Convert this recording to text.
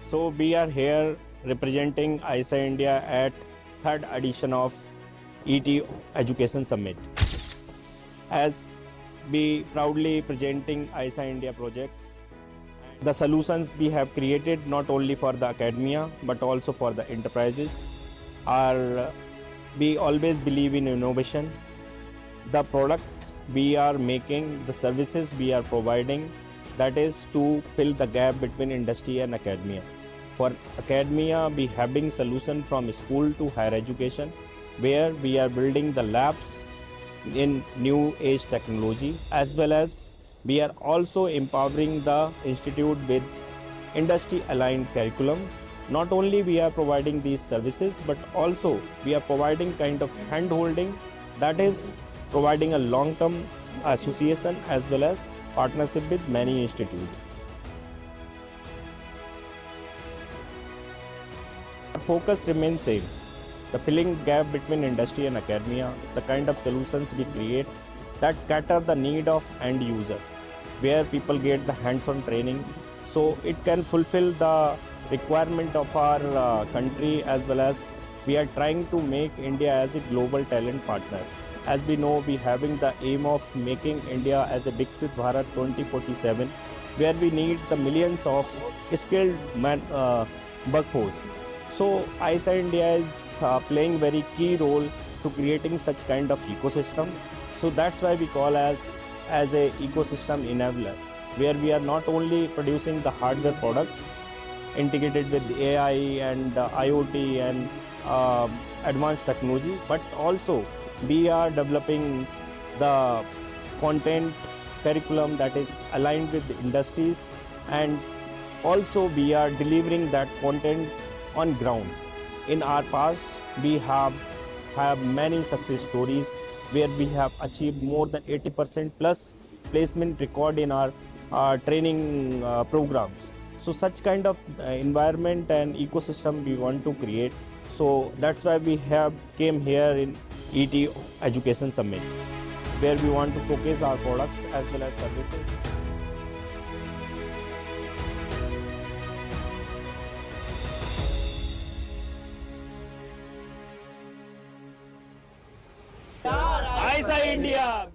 So we are here representing ISA India at third edition of ET Education Summit. As we proudly presenting ISA India projects, the solutions we have created not only for the academia but also for the enterprises are we always believe in innovation. The product we are making, the services we are providing, that is to fill the gap between industry and academia. For academia, we having solution from school to higher education, where we are building the labs in new age technology, as well as we are also empowering the institute with industry aligned curriculum. Not only we are providing these services, but also we are providing kind of hand holding, that is providing a long term association as well as partnership with many institutes. Our focus remains same, the filling gap between industry and academia, the kind of solutions we create that cater the need of end user, where people get the hands-on training, so it can fulfill the requirement of our country, as well as we are trying to make India as a global talent partner. As we know, we having the aim of making India as a Dixit Bharat 2047, where we need the millions of skilled workforce. So ISA India is playing very key role to creating such kind of ecosystem. So that's why we call as a ecosystem enabler, where we are not only producing the hardware products integrated with AI and IoT and advanced technology, but also we are developing the content curriculum that is aligned with the industries, and also we are delivering that content on ground. In our past, we have many success stories where we have achieved more than 80% plus placement record in our training programs. So such kind of environment and ecosystem we want to create. So that's why we have came here in ET Education Summit, where we want to showcase our products as well as services. ISA India!